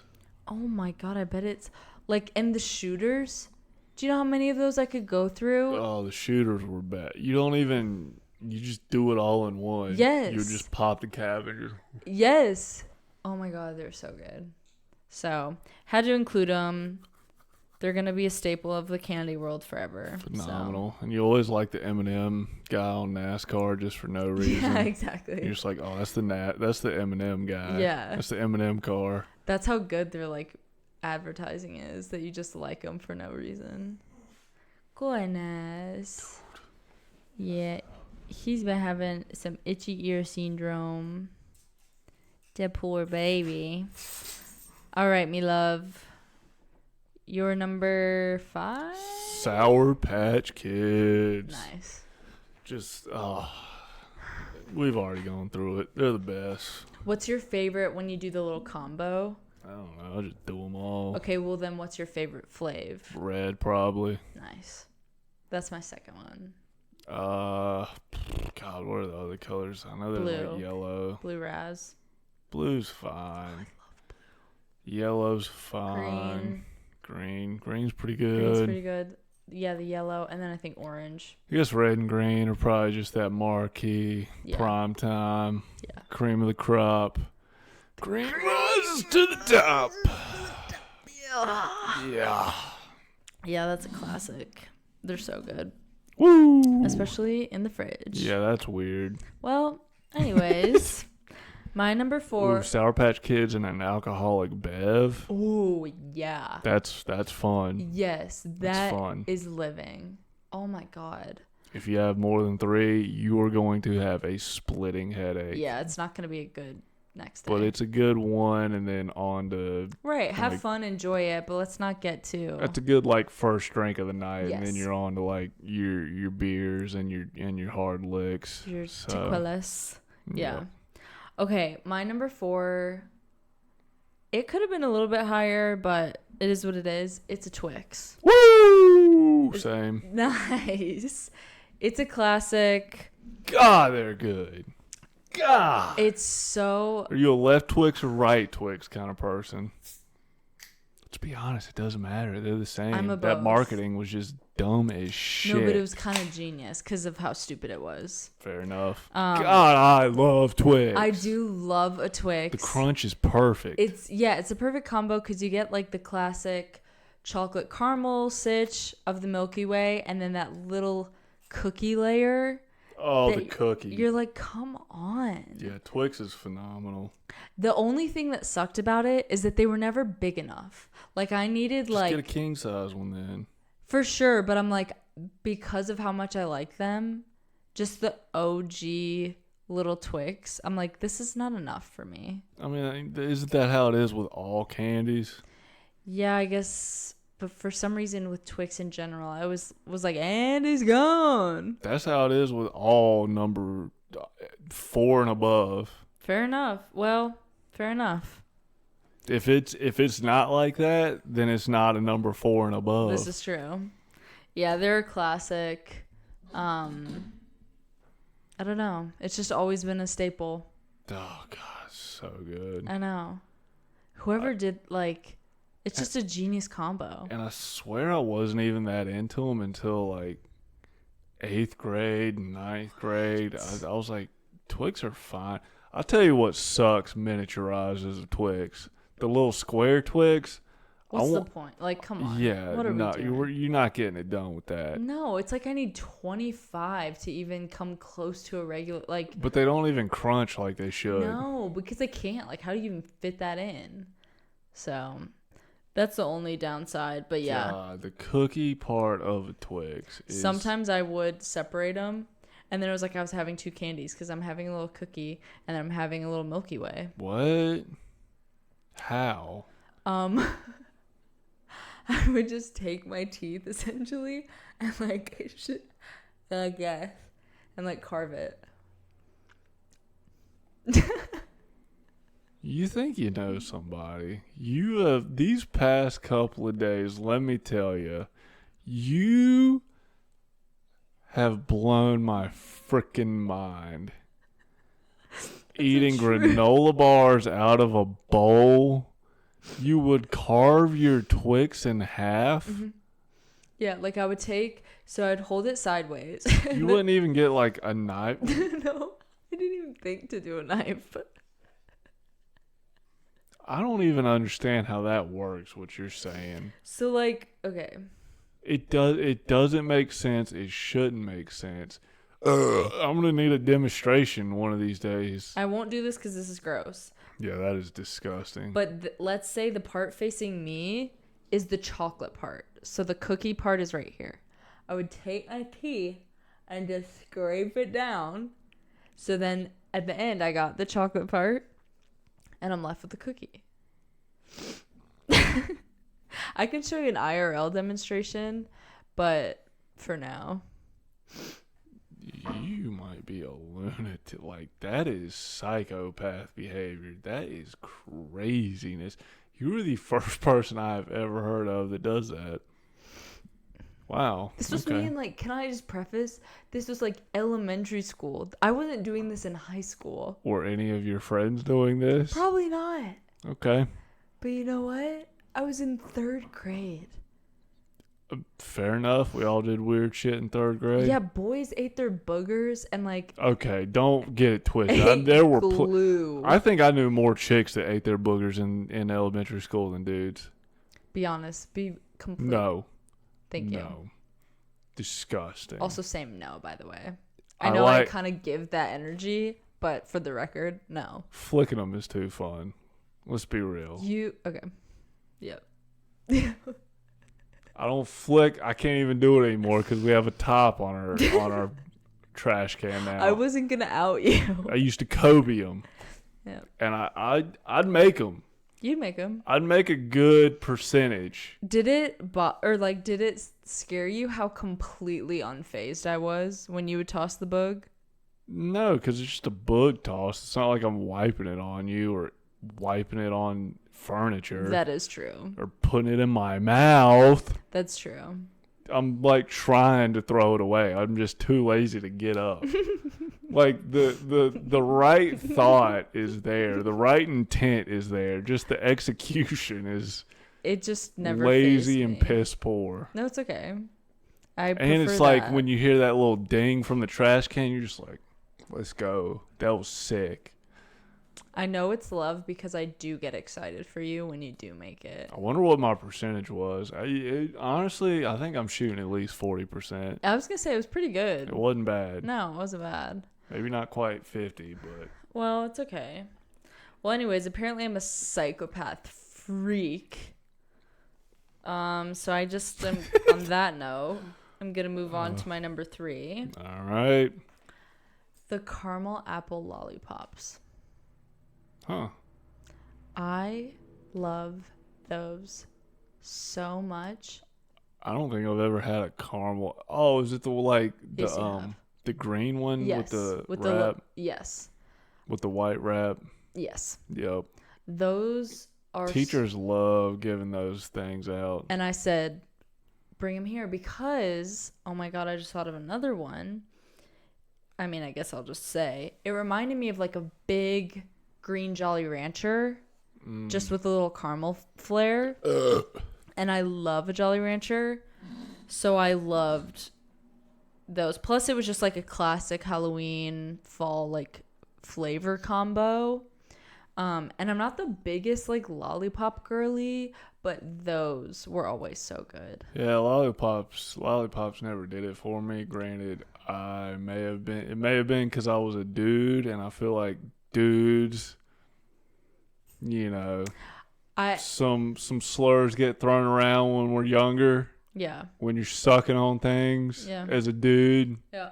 Oh my God, I bet it's like, and the shooters. Do you know how many of those I could go through? Oh, the shooters were bad. You just do it all in one. Yes. You just pop the cap and just. Yes. Oh my God, they're so good. So, had to include them. They're going to be a staple of the candy world forever. Phenomenal. So. And you always like the M&M guy on NASCAR just for no reason. Yeah, exactly. You're just like, oh, that's the M&M guy. Yeah. That's the M&M car. That's how good their like advertising is, that you just like them for no reason. Goodness. Yeah. He's been having some itchy ear syndrome. That poor baby. All right, me love. Your number 5? Sour Patch Kids. Nice. Just, we've already gone through it. They're the best. What's your favorite when you do the little combo? I don't know. I'll just do them all. Okay, well then what's your favorite flav? Red, probably. Nice. That's my second one. God, what are the other colors? I know there's like yellow. Blue Raz. Blue's fine. Oh, I love blue. Yellow's fine. Green's pretty good. Green's pretty good. Yeah, the yellow, and then I think orange. I guess red and green are probably just that marquee, prime time, cream of the crop. Green rises to the top. Yeah. Yeah, that's a classic. They're so good. Woo! Especially in the fridge. Yeah, that's weird. Well, anyways, my number 4. Ooh, Sour Patch Kids and an alcoholic bev. Ooh, yeah. That's fun. Yes, That's fun. is living. Oh my God. If you have more than 3, you are going to have a splitting headache. Yeah, it's not going to be a good next day. But it's a good one, and then on to... Right, have fun, enjoy it, but let's not get too... That's a good, like, first drink of the night, Yes. and then you're on to, like, your beers and your hard licks. Your tequilas. Yeah. Okay, my number 4, it could have been a little bit higher, but it is what it is. It's a Twix. Woo! Same. Nice. It's a classic. God, they're good. God. It's so... Are you a left Twix or right Twix kind of person? Let's be honest, it doesn't matter. They're the same. I'm a That both. marketing was just dumb as shit. No, but it was kind of genius because of how stupid it was. Fair enough. God, I love Twix. I do love a Twix. The crunch is perfect. It's a perfect combo because you get like the classic chocolate caramel sitch of the Milky Way, and then that little cookie layer. Oh, the cookie. You're like, come on. Yeah, Twix is phenomenal. The only thing that sucked about it is that they were never big enough. Like, I needed, Just get a king size one then. For sure, but I'm like, because of how much I like them, just the OG little Twix, I'm like, this is not enough for me. I mean, isn't that how it is with all candies? Yeah, I guess... But for some reason with Twix in general, I was like, and he's gone. That's how it is with all number 4 and above. Fair enough. Well, fair enough. If it's not like that, then it's not a number 4 and above. This is true. Yeah, they're a classic. I don't know. It's just always been a staple. Oh god, so good. I know. Whoever did like, it's just a genius combo. And I swear I wasn't even that into them until like 8th grade, 9th grade. I was like, Twix are fine. I'll tell you what sucks miniaturized of Twix. The little square Twix. What's the point? Like, come on. Yeah, what are no, we doing? you're not getting it done with that. No, it's like I need 25 to even come close to a regular, like. But they don't even crunch like they should. No, because they can't. Like, how do you even fit that in? So, that's the only downside. But yeah. God, the cookie part of a Twix is... Sometimes I would separate them. And then it was like I was having 2 candies because I'm having a little cookie and then I'm having a little Milky Way. What? How? I would just take my teeth essentially and like and like carve it. You think you know somebody. You have, these past couple of days, let me tell you, you have blown my freaking mind. Eating granola bars out of a bowl. You would carve your Twix in half? Mm-hmm. Yeah, like I would so I'd hold it sideways. You wouldn't even get like a knife? No, I didn't even think to do a knife. I don't even understand how that works, what you're saying. So like, okay. It doesn't make sense. It shouldn't make sense. I'm going to need a demonstration one of these days. I won't do this because this is gross. Yeah, that is disgusting. But let's say the part facing me is the chocolate part. So the cookie part is right here. I would take my teeth and just scrape it down. So then at the end, I got the chocolate part and I'm left with the cookie. I can show you an IRL demonstration, but for now. You might be a lunatic. Like, that is psychopath behavior. That is craziness. You are the first person I've ever heard of that does that. Wow. This was me in, like, can I just preface? This was, like, elementary school. I wasn't doing this in high school. Were any of your friends doing this? Probably not. Okay. But you know what? I was in 3rd grade. Fair enough. We all did weird shit in 3rd grade. Yeah, boys ate their boogers and like. Okay, don't get it twisted. There were glue. I think I knew more chicks that ate their boogers in elementary school than dudes. Be honest. Be complete. No. Thank you. No. Disgusting. Also, same no, by the way. I know I kind of give that energy, but for the record, no. Flicking them is too fun. Let's be real. Okay. Yep. I don't flick. I can't even do it anymore because we have a top on our trash can now. I wasn't gonna out you. I used to Kobe them. Yeah. And I'd make them. You'd make them. I'd make a good percentage. Did it did it scare you how completely unfazed I was when you would toss the boog? No, because it's just a bug toss. It's not like I'm wiping it on you or wiping it on furniture. That is true. Or putting it in my mouth. That's true. I'm like trying to throw it away. I'm just too lazy to get up. Like the right thought is there. The right intent is there. Just the execution is it just never lazy and me. piss poor. No, it's okay. And it's like when you hear that little ding from the trash can, you're just like, let's go. That was sick. I know it's love because I do get excited for you when you do make it. I wonder what my percentage was. Honestly, I think I'm shooting at least 40%. I was going to say it was pretty good. It wasn't bad. No, it wasn't bad. Maybe not quite 50, but... Well, it's okay. Well, anyways, apparently I'm a psychopath freak. So I just, on that note, I'm going to move on to my number 3. All right. The caramel apple lollipops. Huh. I love those so much. I don't think I've ever had a caramel. Oh, is it the green one? Yes. With the wrap? Yes. With the white wrap? Yes. Yep. Those Teachers love giving those things out. And I said, bring them here because, oh my God, I just thought of another one. I mean, I guess I'll just say, it reminded me of like a big green Jolly Rancher, just with a little caramel flair. And I love a Jolly Rancher. So I loved those. Plus, it was just like a classic Halloween fall like flavor combo. And I'm not the biggest like lollipop girly, but those were always so good. Yeah, lollipops never did it for me. Granted, it may have been because I was a dude, and I feel like dudes, some slurs get thrown around when we're younger. Yeah. When you're sucking on things as a dude. Yeah.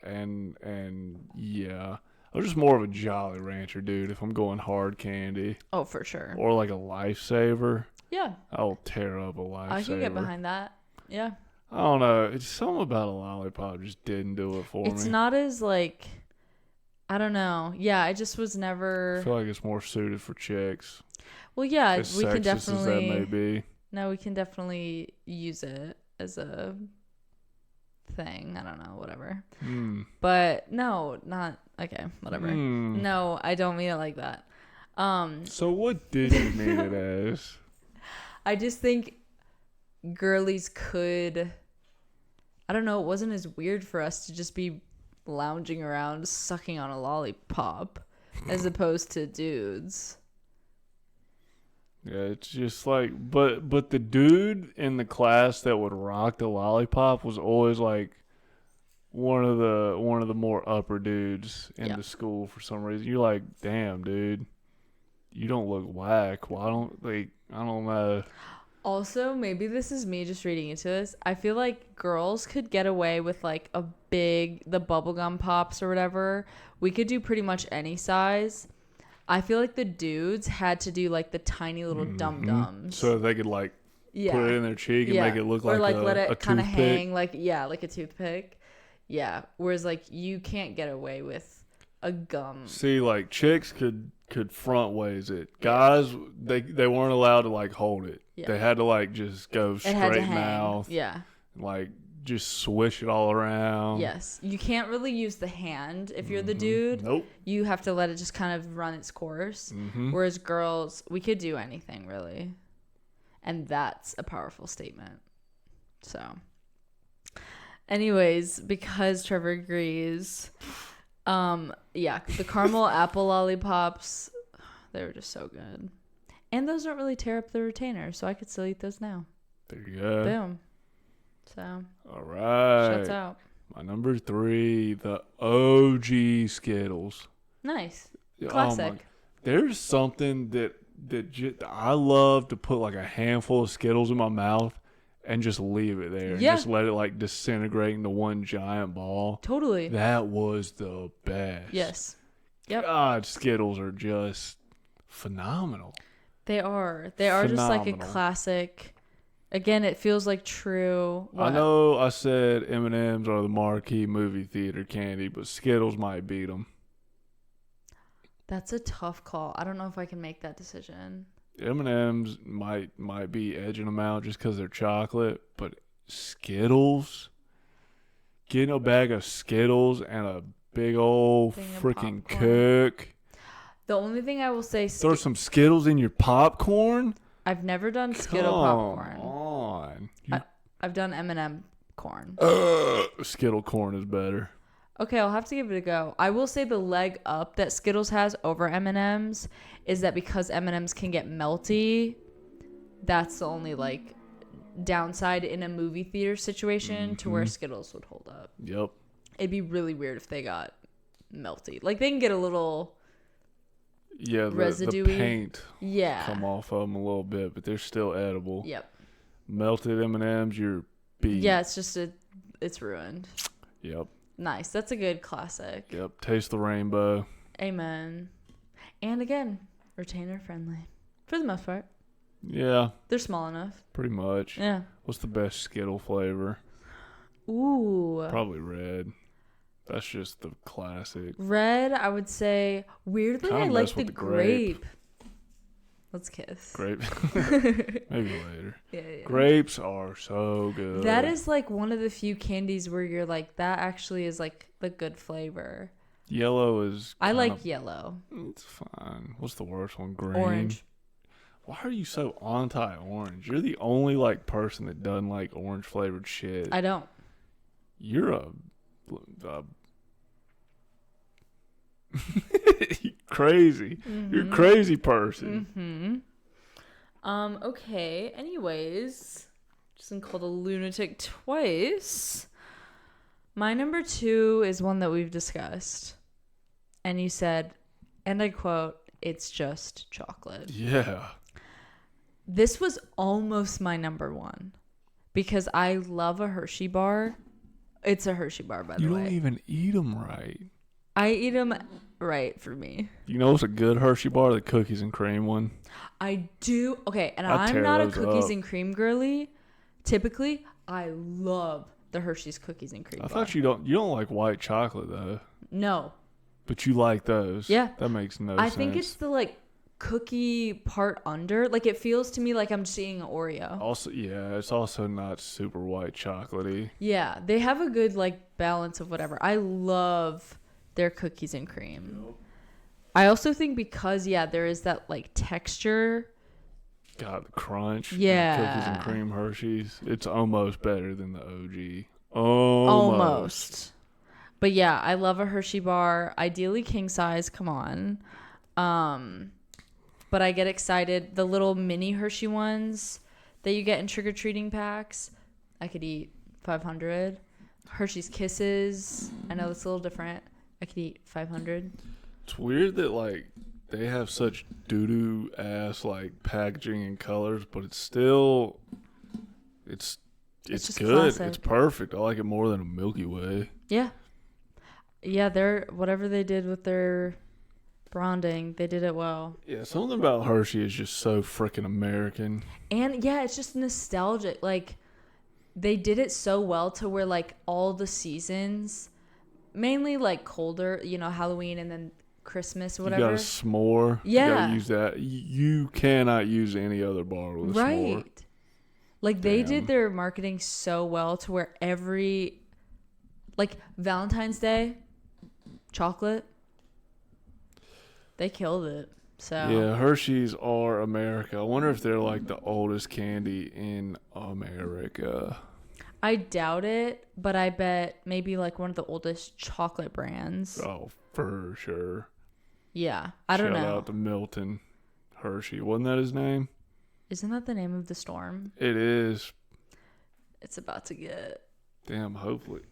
And yeah. I'm just more of a Jolly Rancher dude if I'm going hard candy. Oh, for sure. Or like a Lifesaver. Yeah. I'll tear up a Lifesaver. I can get behind that. Yeah. I don't know. It's something about a lollipop just didn't do it for me. It's not as like, I don't know. Yeah, I just was never. I feel like it's more suited for chicks. Well, yeah, as we can sexist definitely. As that may be. No, we can definitely use it as a thing. I don't know, whatever. But no, not okay, whatever. No, I don't mean it like that. So what did you mean it as? I just think girlies could, I don't know, it wasn't as weird for us to just be lounging around sucking on a lollipop as opposed to dudes. Yeah, it's just like, but the dude in the class that would rock the lollipop was always like one of the more upper dudes in the school for some reason. You're like, damn, dude, you don't look whack. Why don't I don't know. Also, maybe this is me just reading into this. I feel like girls could get away with like the bubblegum pops or whatever. We could do pretty much any size. I feel like the dudes had to do like the tiny little dum-dums. So they could like put it in their cheek and make it look like like let it kind of hang like a toothpick. Yeah. Whereas like you can't get away with a gum. See, like chicks could front ways it. Guys, they weren't allowed to like hold it. Yeah. They had to like just go straight mouth. Yeah. Like just swish it all around. Yes. You can't really use the hand if you're the dude. Nope. You have to let it just kind of run its course. Whereas girls, we could do anything really. And that's a powerful statement. So, anyways, because Trevor agrees, the caramel apple lollipops, they were just so good. And those don't really tear up the retainer, so I could still eat those now. There you go. Boom. So. All right. Shuts out. My number 3, the OG Skittles. Nice. Classic. There's something that I love to put like a handful of Skittles in my mouth and just leave it there. And just let it like disintegrate into one giant ball. Totally. That was the best. Yes. Yep. God, Skittles are just phenomenal. They are. They are just like a classic. Again, it feels like true. What? I know I said M&M's are the marquee movie theater candy, but Skittles might beat them. That's a tough call. I don't know if I can make that decision. M&M's might be edging them out just because they're chocolate, but Skittles, getting a bag of Skittles and a big old freaking Coke. The only thing I will say, throw some Skittles in your popcorn. I've never done Skittle popcorn. Come on. I've done M&M corn. Skittle corn is better. Okay, I'll have to give it a go. I will say the leg up that Skittles has over M&M's is that because M&M's can get melty, that's the only like downside in a movie theater situation to where Skittles would hold up. Yep. It'd be really weird if they got melty. Like they can get a little the paint come off of them a little bit, but they're still edible. Yep. Melted M&M's, you're beat. Yeah, it's just it's ruined. Yep. Nice. That's a good classic. Yep. Taste the rainbow. Amen. And again, retainer friendly for the most part. Yeah. They're small enough. Pretty much. Yeah. What's the best Skittle flavor? Ooh. Probably red. That's just the classic. Red, I would say. Weirdly, I like the grape. Let's kiss. Grape. Maybe later. Yeah. Grapes are so good. That is like one of the few candies where you're like, that actually is like the good flavor. Yellow is. I like yellow. It's fine. What's the worst one? Green. Orange. Why are you so anti-orange? You're the only like person that doesn't like orange flavored shit. I don't. You're a crazy. Mm-hmm. You're a crazy person. Okay. Anyways, just been called a lunatic twice. My number 2 is one that we've discussed, and you said, and I quote, "It's just chocolate." Yeah. This was almost my number 1 because I love a Hershey bar. It's a Hershey bar, by the way. You don't even eat them right. I eat them right for me. You know what's a good Hershey bar? The cookies and cream one. I do. Okay, and I I'm not a those cookies up. and cream girly. Typically, I love the Hershey's cookies and cream I bar. thought you don't like white chocolate though. No. But you like those. Yeah. That makes no sense. I think it's the like cookie part under. Like it feels to me like I'm seeing an Oreo. Also, yeah, it's also not super white chocolatey. Yeah, they have a good like balance of whatever. I love their cookies and cream. Yep. I also think because there is that like texture. God, the crunch. Yeah. Cookies and cream Hershey's. It's almost better than the OG. Almost. But yeah, I love a Hershey bar. Ideally king size. Come on. But I get excited. The little mini Hershey ones that you get in trick-or-treating packs, I could eat 500. Hershey's Kisses, I know it's a little different. I could eat 500. It's weird that like they have such doo-doo ass like packaging and colors, but it's still it's just good. classic. It's perfect. I like it more than a Milky Way. Yeah. Yeah, they're whatever they did with their branding, they did it well. Yeah, something about Hershey is just so freaking American. And yeah, it's just nostalgic. Like they did it so well to where like all the seasons, mainly like colder, Halloween and then Christmas or whatever. You got a s'more. Yeah. You gotta use that. You cannot use any other bar with a s'more. Right. Like they did their marketing so well to where every like Valentine's Day chocolate, they killed it. So yeah, Hershey's are America. I wonder if they're like the oldest candy in America. I doubt it, but I bet maybe like one of the oldest chocolate brands. Oh, for sure. Yeah, I don't know. Shout out to Milton Hershey. Wasn't that his name? Isn't that the name of the storm? It is. It's about to get. Damn, hopefully.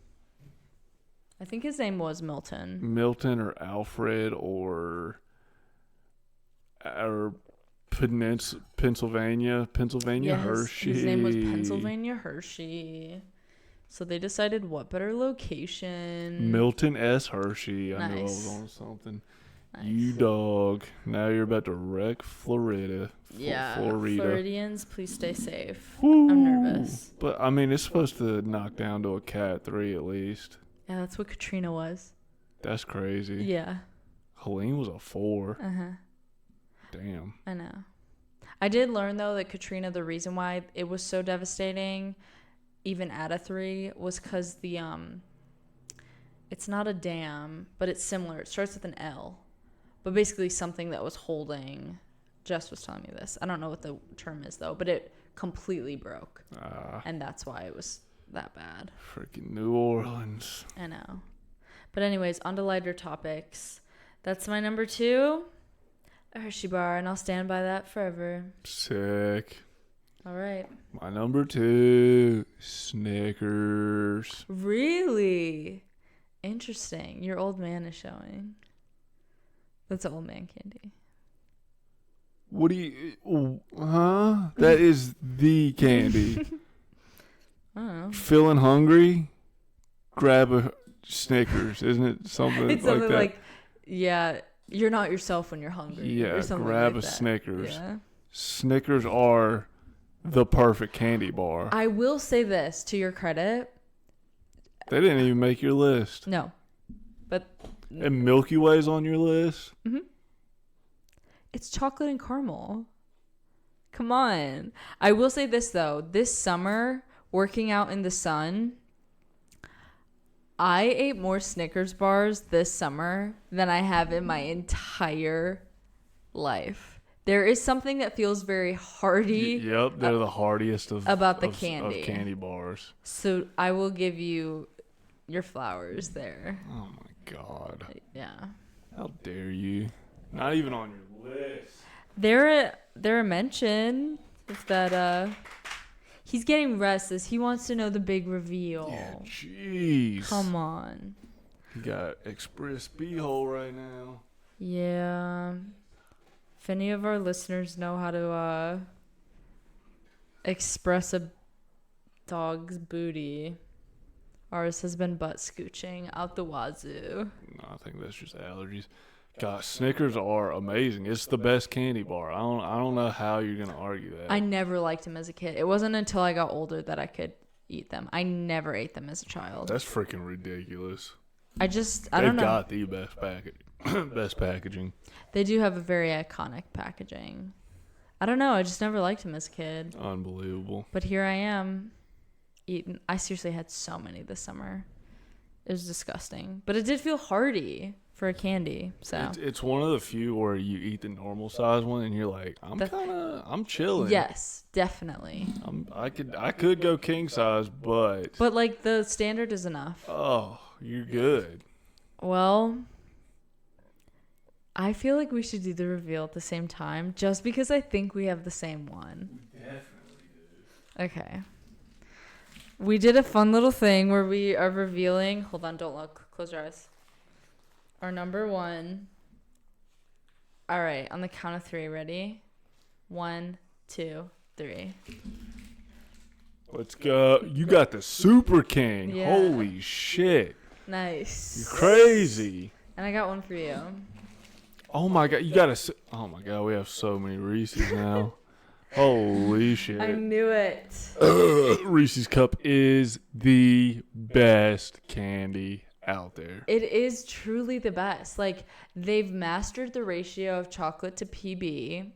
I think his name was Milton. Milton or Alfred or Pennsylvania Yes, Hershey. His name was Pennsylvania Hershey. So they decided what better location. Milton S. Hershey. I knew I was on something. Nice. You dog. Now you're about to wreck Florida. Yeah. Florida. Floridians, please stay safe. Woo. I'm nervous. But, I mean, it's supposed to knock down to a Cat 3 at least. Yeah, that's what Katrina was. That's crazy. Yeah. Helene was a 4. Uh-huh. Damn. I know. I did learn, though, that Katrina, the reason why it was so devastating, even at a 3, was because the, it's not a dam, but it's similar. It starts with an L. But basically something that was holding, Jess was telling me this. I don't know what the term is, though, but it completely broke. And that's why it was that bad. Freaking New Orleans. I know. But anyways, on to lighter topics. That's my number 2, a Hershey bar, and I'll stand by that forever. Sick. All right. My number 2, Snickers. Really? Interesting. Your old man is showing. That's old man candy. What do you... Huh? That is the candy. I don't know. Feeling hungry? Grab a Snickers. Isn't it something It's like something that? like, yeah, you're not yourself when you're hungry. Yeah, or something grab like a that. Snickers. Yeah. Snickers are the perfect candy bar. I will say this, to your credit. They didn't even make your list. No. But... And Milky Way's on your list? Mm-hmm. It's chocolate and caramel. Come on. I will say this, though. This summer, working out in the sun, I ate more Snickers bars this summer than I have in my entire life. There is something that feels very hearty. Yep, they're the hardiest about the of candy bars. So I will give you your flowers there. Oh my God. Yeah. How dare you? Not even on your list. They're a mention that he's getting restless. He wants to know the big reveal. Yeah, jeez. Come on. You got Express B-hole right now. Yeah. If any of our listeners know how to express a dog's booty, ours has been butt scooching out the wazoo. No, I think that's just allergies. God, Snickers are amazing. It's the best candy bar. I don't know how you're gonna argue that. I never liked them as a kid. It wasn't until I got older that I could eat them. I never ate them as a child. That's freaking ridiculous. I don't know. They've got the best packaging. They do have a very iconic packaging. I don't know. I just never liked them as a kid. Unbelievable. But here I am eating. I seriously had so many this summer. It was disgusting. But it did feel hearty for a candy. So it's one of the few where you eat the normal size one and you're like, I'm chilling. Yes, definitely. I could go king size, but like the standard is enough. Oh, you're good. Well, I feel like we should do the reveal at the same time just because I think we have the same one. We definitely do. Okay. We did a fun little thing where we are revealing. Hold on, don't look. Close your eyes. Our number one. All right, on the count of three. Ready? 1, 2, 3. Let's go. You got the Super King. Yeah. Holy shit. Nice. You're crazy. And I got one for you. Oh my God. Oh my God. We have so many Reese's now. Holy shit. I knew it. Reese's Cup is the best candy out there. It is truly the best. Like, they've mastered the ratio of chocolate to PB.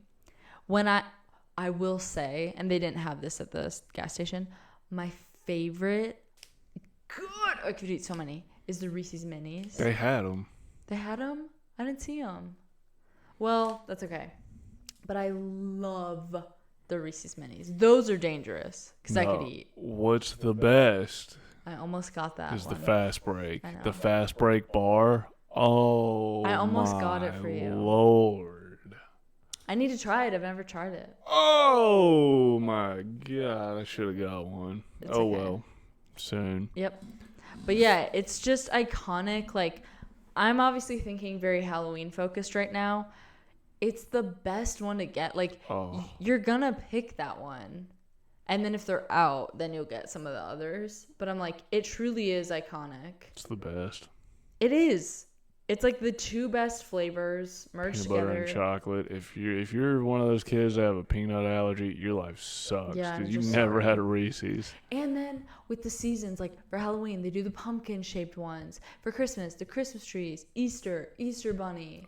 When I will say, and they didn't have this at the gas station, my favorite, God, I could eat so many, is the Reese's Minis. They had them. They had them? I didn't see them. Well, that's okay. But I love the Reese's Minis. Those are dangerous because I could eat. What's the best? I almost got that Is one. the fast break. I know. The fast break bar. Oh, I almost got it for you. Lord. I need to try it. I've never tried it. Oh my God. I should have got one. It's Oh okay. well. Soon. Yep. But yeah, it's just iconic. Like, I'm obviously thinking very Halloween focused right now. It's the best one to get. Like, you're gonna pick that one. And then if they're out, then you'll get some of the others. But I'm like, it truly is iconic. It's the best. It is. It's like the two best flavors merged Peanut butter together. and chocolate. If you're one of those kids that have a peanut allergy, your life sucks. Yeah, because I'm you've just never sorry. had a Reese's. And then with the seasons, like for Halloween, they do the pumpkin shaped ones. For Christmas, the Christmas trees. Easter bunny.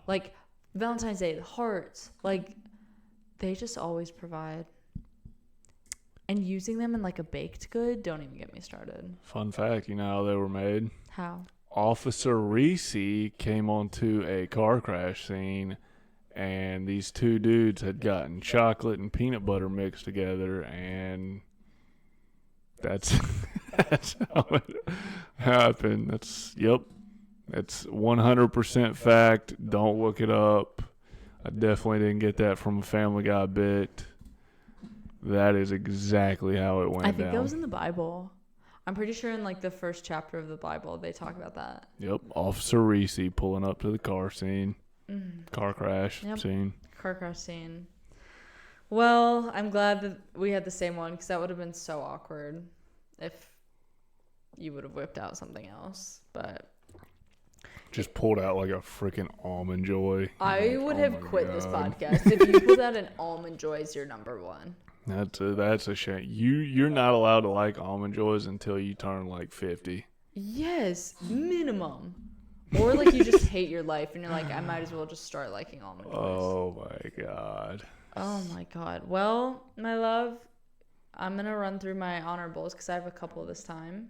Like Valentine's Day, the hearts. Like, they just always provide. And using them in like a baked good, don't even get me started. Fun fact, you know how they were made? How? Officer Reese came onto a car crash scene, and these two dudes had gotten chocolate and peanut butter mixed together, and that's how it happened. That's 100% fact. Don't look it up. I definitely didn't get that from a Family Guy bit. That is exactly how it went down. I think that was in the Bible. I'm pretty sure in like the first chapter of the Bible, they talk about that. Yep. Officer Reese pulling up to the car scene. Car crash scene. Car crash scene. Well, I'm glad that we had the same one because that would have been so awkward if you would have whipped out something else. But just pulled out like a freaking Almond Joy. I would have quit this podcast if you pulled out an Almond Joy as your number one. That's a shame. You're not allowed to like Almond Joys until you turn like 50. Yes, minimum. Or like you just hate your life and you're like, I might as well just start liking Almond Joys. Oh my God. Oh my God. Well, my love, I'm going to run through my honorables because I have a couple this time.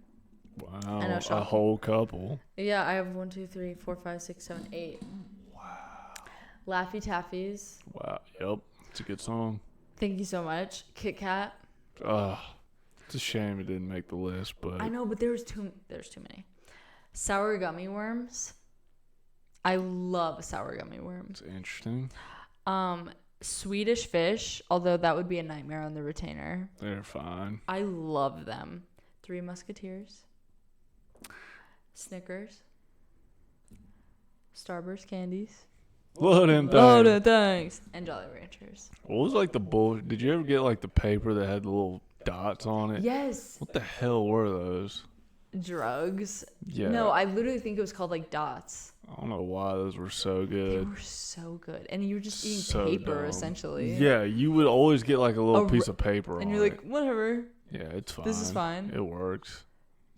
Wow. I know, A shocking. whole couple. Yeah, I have 1, 2, 3, 4, 5, 6, 7, 8. Wow. Laffy Taffies. Wow. Yep. It's a good song. Thank you so much. Kit Kat. It's a shame it didn't make the list, but I know, but there's too many. Sour gummy worms. I love sour gummy worms. it's interesting. Swedish fish, although that would be a nightmare on the retainer. They're fine. I love them. Three Musketeers. Snickers. Starburst candies. Loading Loaded things. And Jolly Ranchers. What was like the bull? Did you ever get like the paper that had the little dots on it? Yes. What the hell were those? Drugs. Yeah. No, I literally think it was called like dots. I don't know why those were so They good. were so good. And you were just eating So paper, dumb. essentially. Yeah, you would always get like a little piece of paper And on you're like, it. whatever. Yeah, it's fine. This is fine. It works.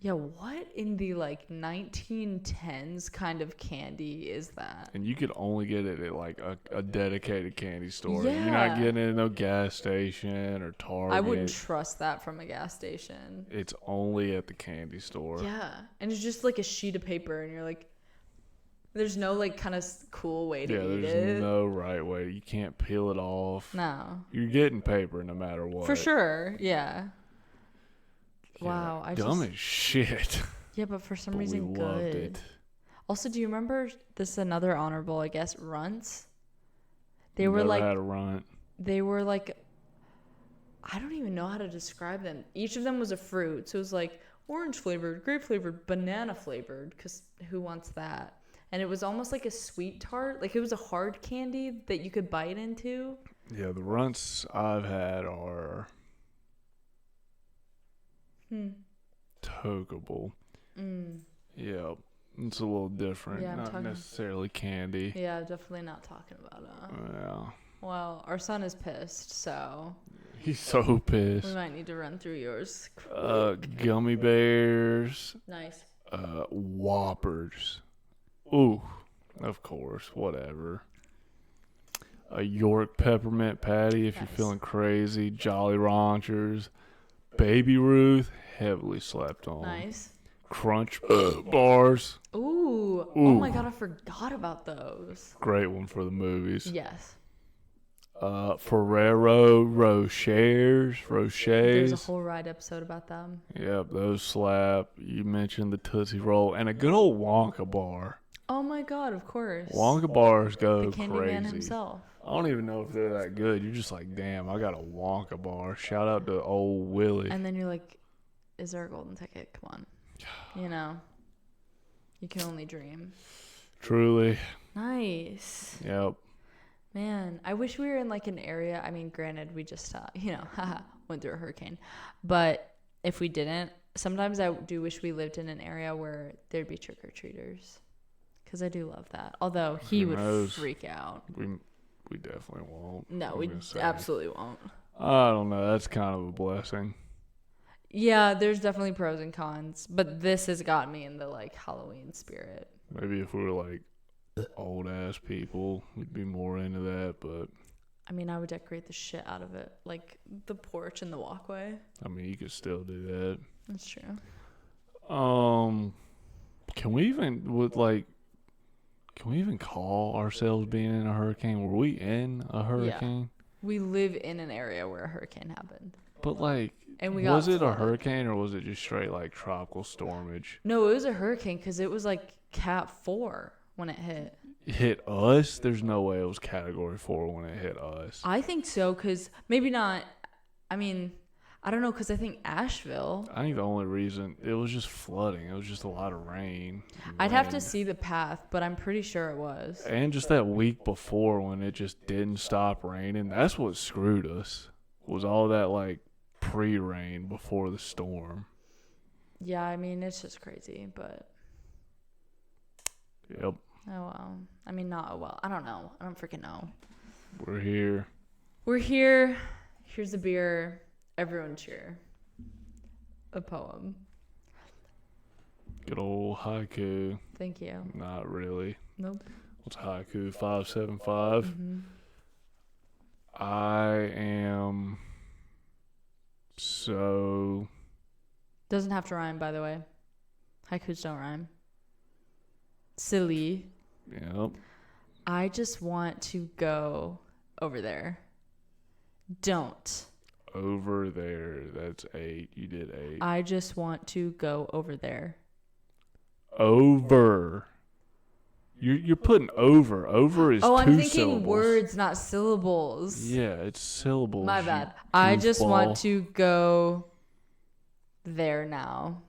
Yeah, what in the like 1910s kind of candy is that? And you could only get it at like a dedicated candy store. Yeah. You're not getting it at no gas station or Target. I wouldn't trust that from a gas station. It's only at the candy store. Yeah. And it's just like a sheet of paper and you're like, there's no like kind of cool way to eat there's it. no right way. You can't peel it off. No. You're getting paper no matter what. For sure. Yeah. Yeah, Wow. dumb as shit. Yeah, but for some But reason we good. loved it. Also, do you remember this is another honorable, I guess, runts? They were Never like had a runt. they were like I don't even know how to describe them. Each of them was a fruit. So it was like orange flavored, grape flavored, banana flavored, cuz who wants that? And it was almost like a sweet tart. Like it was a hard candy that you could bite into. Yeah, the runts I've had are togable. Yeah, it's a little different. Yeah, Not necessarily candy. Yeah, definitely not talking about it. Yeah. Well, our son is pissed, so He's so pissed. we might need to run through yours. Gummy bears. Nice. Whoppers. Ooh, of course, whatever. A York peppermint patty if you're feeling crazy. Jolly Ranchers. Baby Ruth, heavily slept on. Nice. Crunch bars. Ooh. Oh my God, I forgot about those. Great one for the movies. Yes. Ferrero Rochers. There's a whole ride episode about them. Yep, those slap. You mentioned the Tootsie Roll and a good old Wonka bar. Oh my God, of course. Wonka bars go the Candyman crazy. himself. I don't even know if they're that good. You're just like, damn, I got a Wonka bar. Shout out to old Willie. And then you're like, is there a golden ticket? Come on. You know, you can only dream. Truly. Nice. Yep. Man, I wish we were in like an area. I mean, granted, we just, went through a hurricane. But if we didn't, sometimes I do wish we lived in an area where there'd be trick-or-treaters. Because I do love that. Although he would freak out. We definitely won't. No, we absolutely won't. I don't know. That's kind of a blessing. Yeah, there's definitely pros and cons. But this has got me in the like Halloween spirit. Maybe if we were like old ass people, we'd be more into that. But I mean, I would decorate the shit out of it. Like the porch and the walkway. I mean, you could still do that. That's true. Can we even call ourselves being in a hurricane? Were we in a hurricane? Yeah. We live in an area where a hurricane happened. But like, and was it a hurricane or was it just straight like tropical stormage? No, it was a hurricane because it was like Cat 4 when it hit. Hit us? There's no way it was Category 4 when it hit us. I think so because maybe not. I mean, I don't know because I think Asheville. I think the only reason it was just flooding. It was just a lot of rain. I'd have to see the path, but I'm pretty sure it was. And just that week before when it just didn't stop raining, that's what screwed us. Was all that like pre-rain before the storm. Yeah, I mean it's just crazy, but. Yep. Oh well. I mean, not oh well. I don't know. I don't freaking know. We're here. We're here. Here's a beer. Everyone cheer. A poem. Good old haiku. Thank you. Not really. Nope. What's haiku? 575. I am so... Doesn't have to rhyme, by the way. Haikus don't rhyme. Silly. Yep. I just want to go over there. Don't. Over there. That's 8. You did 8. I just want to go over there. Over. You're putting over. Over is 2 I'm thinking syllables. words, not syllables. Yeah, it's syllables. My bad. I just want to go there now.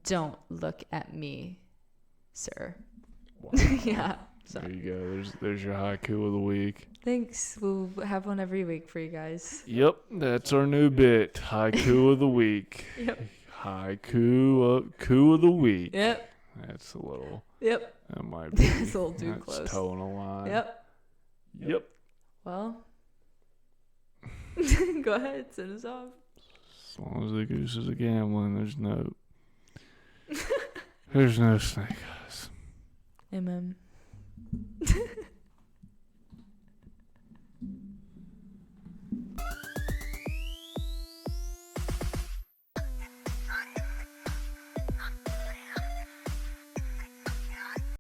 Don't look at me, sir. Wow. Yeah. So. There you go. There's your haiku of the week. Thanks. We'll have one every week for you guys. Yep, that's our new bit. Haiku of the week. Yep. Haiku of the week. Yep. That's a little. Yep. That might be. It's a little too that's close. Toeing a line. Yep. Well. Go ahead. Send us off. As long as the goose is a gambling, there's no snake eyes. Amen.